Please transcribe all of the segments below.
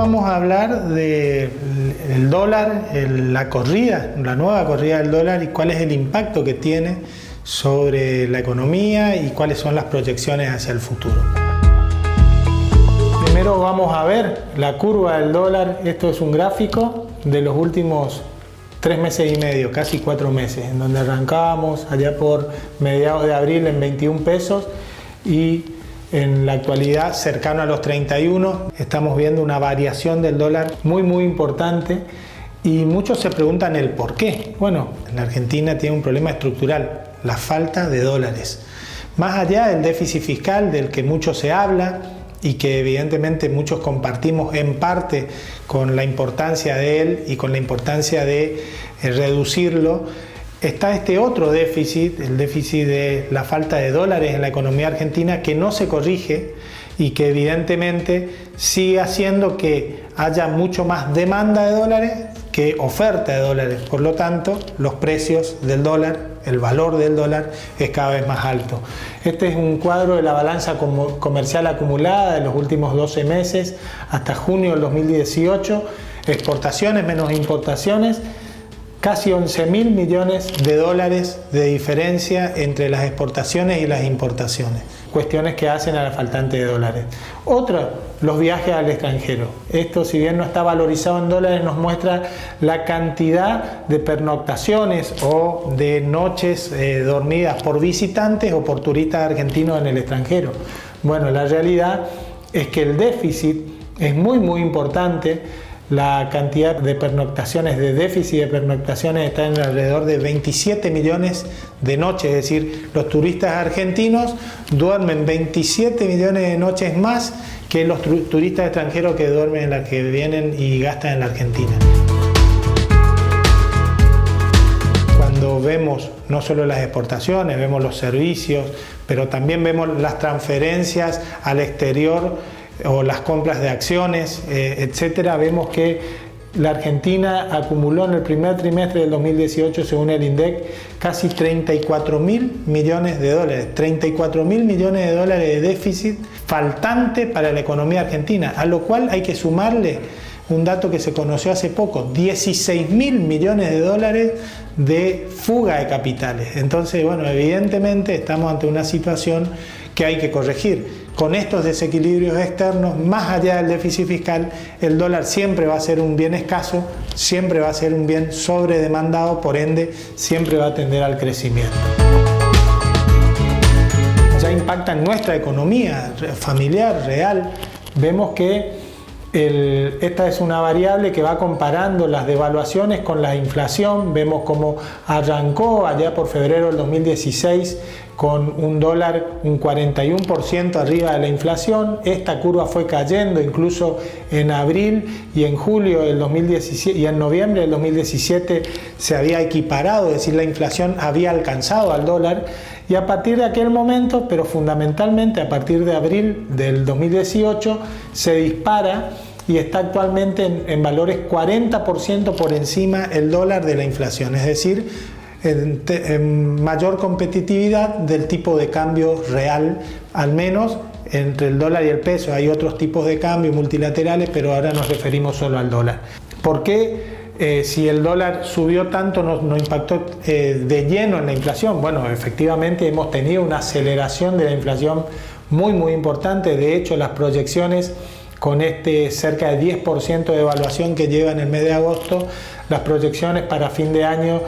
vamos a hablar del dólar, la nueva corrida del dólar y cuál es el impacto que tiene sobre la economía y cuáles son las proyecciones hacia el futuro. Primero vamos a ver la curva del dólar. Esto es un gráfico de los últimos 3 meses y medio, casi 4 meses, en donde arrancábamos allá por mediados de abril en 21 pesos y en la actualidad cercano a los 31. Estamos viendo una variación del dólar muy importante y muchos se preguntan el por qué. Bueno, la Argentina tiene un problema estructural, la falta de dólares. Más allá del déficit fiscal del que mucho se habla y que evidentemente muchos compartimos en parte con la importancia de él y con la importancia de reducirlo, está este otro déficit, el déficit de la falta de dólares en la economía argentina, que no se corrige y que evidentemente sigue haciendo que haya mucho más demanda de dólares que oferta de dólares. Por lo tanto, los precios del dólar, el valor del dólar es cada vez más alto. Este es un cuadro de la balanza comercial acumulada de los últimos 12 meses hasta junio del 2018. Exportaciones menos importaciones. Casi 11.000 millones de dólares de diferencia entre las exportaciones y las importaciones. Cuestiones que hacen a la faltante de dólares. Otra, los viajes al extranjero. Esto, si bien no está valorizado en dólares, nos muestra la cantidad de pernoctaciones o de noches dormidas por visitantes o por turistas argentinos en el extranjero. Bueno, la realidad es que el déficit es muy importante. La cantidad de pernoctaciones, de déficit de pernoctaciones, está en alrededor de 27 millones de noches, es decir, los turistas argentinos duermen 27 millones de noches más que los turistas extranjeros que duermen en la que vienen y gastan en la Argentina. Cuando vemos no solo las exportaciones, vemos los servicios, pero también vemos las transferencias al exterior o las compras de acciones, etcétera, vemos que la Argentina acumuló en el primer trimestre del 2018, según el INDEC, casi 34.000 millones de dólares. 34.000 millones de dólares de déficit faltante para la economía argentina, a lo cual hay que sumarle un dato que se conoció hace poco: 16.000 millones de dólares de fuga de capitales. Entonces, bueno, evidentemente estamos ante una situación que hay que corregir. Con estos desequilibrios externos, más allá del déficit fiscal, el dólar siempre va a ser un bien escaso, siempre va a ser un bien sobredemandado, por ende, siempre va a tender al crecimiento. Ya impacta en nuestra economía familiar, real. Vemos que esta es una variable que va comparando las devaluaciones con la inflación. Vemos cómo arrancó allá por febrero del 2016 con un dólar un 41% arriba de la inflación. Esta curva fue cayendo incluso en abril y en julio del 2017 y en noviembre del 2017 se había equiparado, es decir, la inflación había alcanzado al dólar. Y a partir de aquel momento, pero fundamentalmente a partir de abril del 2018, se dispara y está actualmente en valores 40% por encima el dólar de la inflación, es decir, en mayor competitividad del tipo de cambio real, al menos entre el dólar y el peso. Hay otros tipos de cambio multilaterales, pero ahora nos referimos solo al dólar. ¿Por qué? Si el dólar subió tanto, no impactó de lleno en la inflación. Bueno, efectivamente hemos tenido una aceleración de la inflación muy importante. De hecho, las proyecciones con cerca de 10% de devaluación que lleva en el mes de agosto, las proyecciones para fin de año,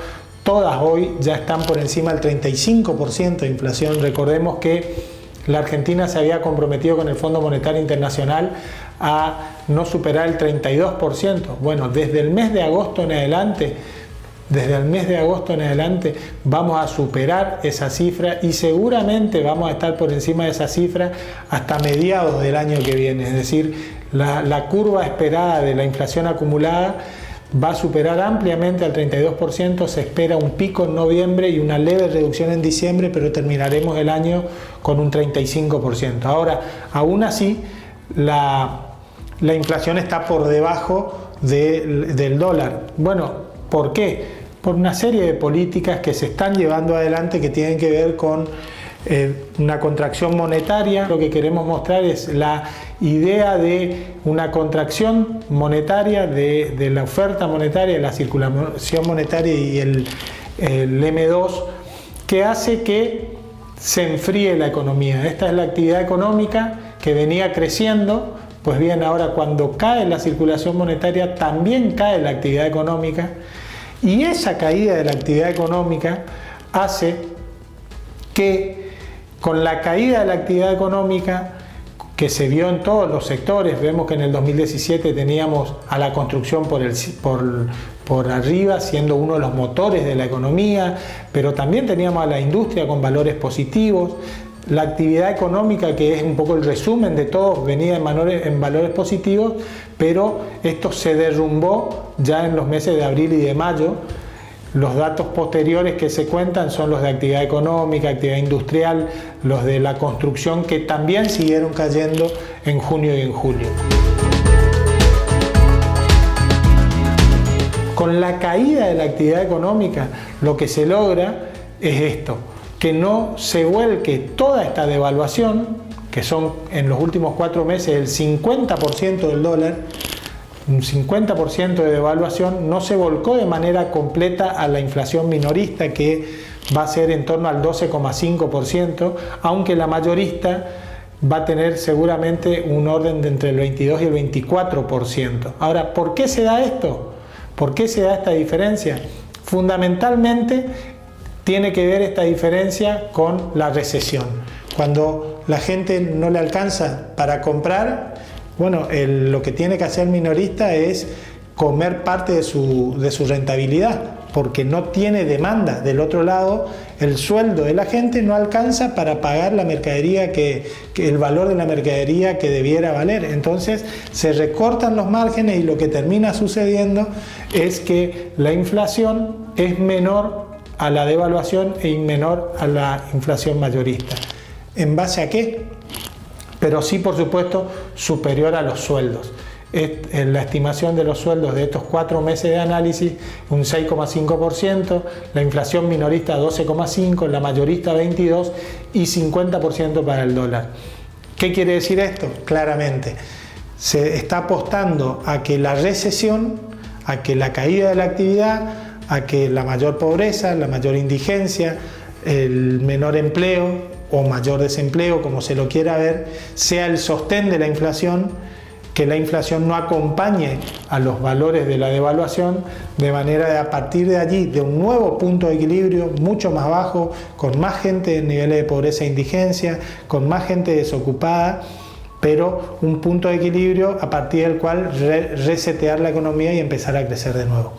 todas hoy ya están por encima del 35% de inflación. Recordemos que la Argentina se había comprometido con el Fondo Monetario Internacional a no superar el 32%. Bueno, desde el mes de agosto en adelante vamos a superar esa cifra y seguramente vamos a estar por encima de esa cifra hasta mediados del año que viene. Es decir, la curva esperada de la inflación acumulada va a superar ampliamente al 32%, se espera un pico en noviembre y una leve reducción en diciembre, pero terminaremos el año con un 35%. Ahora, aún así, la inflación está por debajo del dólar. Bueno, ¿por qué? Por una serie de políticas que se están llevando adelante que tienen que ver con una contracción monetaria. Lo que queremos mostrar es la idea de una contracción monetaria, de la oferta monetaria, la circulación monetaria y el M2, que hace que se enfríe la economía. Esta es la actividad económica que venía creciendo. Pues bien, ahora cuando cae la circulación monetaria, también cae la actividad económica, y esa caída de la actividad económica hace que, con la caída de la actividad económica que se vio en todos los sectores, vemos que en el 2017 teníamos a la construcción por arriba, siendo uno de los motores de la economía, pero también teníamos a la industria con valores positivos. La actividad económica, que es un poco el resumen de todo, venía en valores positivos, pero esto se derrumbó ya en los meses de abril y de mayo. Los datos posteriores que se cuentan son los de actividad económica, actividad industrial, los de la construcción, que también siguieron cayendo en junio y en julio. Con la caída de la actividad económica, lo que se logra es esto: que no se vuelque toda esta devaluación, que son en los últimos 4 meses el 50% del dólar, un 50% de devaluación, no se volcó de manera completa a la inflación minorista, que va a ser en torno al 12,5%, aunque la mayorista va a tener seguramente un orden de entre el 22 y el 24%. Ahora, ¿por qué se da esto? ¿Por qué se da esta diferencia? Fundamentalmente tiene que ver esta diferencia con la recesión. Cuando la gente no le alcanza para comprar, bueno, lo que tiene que hacer el minorista es comer parte de su rentabilidad, porque no tiene demanda. Del otro lado, el sueldo de la gente no alcanza para pagar la mercadería, que el valor de la mercadería que debiera valer. Entonces se recortan los márgenes, y lo que termina sucediendo es que la inflación es menor a la devaluación y menor a la inflación mayorista. ¿En base a qué? Pero sí, por supuesto, superior a los sueldos. La estimación de los sueldos de estos 4 meses de análisis, un 6,5%, la inflación minorista 12,5%, la mayorista 22% y 50% para el dólar. ¿Qué quiere decir esto? Claramente, se está apostando a que la recesión, a que la caída de la actividad, a que la mayor pobreza, la mayor indigencia, el menor empleo o mayor desempleo, como se lo quiera ver, sea el sostén de la inflación, que la inflación no acompañe a los valores de la devaluación, de manera de, a partir de allí, de un nuevo punto de equilibrio mucho más bajo, con más gente en niveles de pobreza e indigencia, con más gente desocupada, pero un punto de equilibrio a partir del cual resetear la economía y empezar a crecer de nuevo.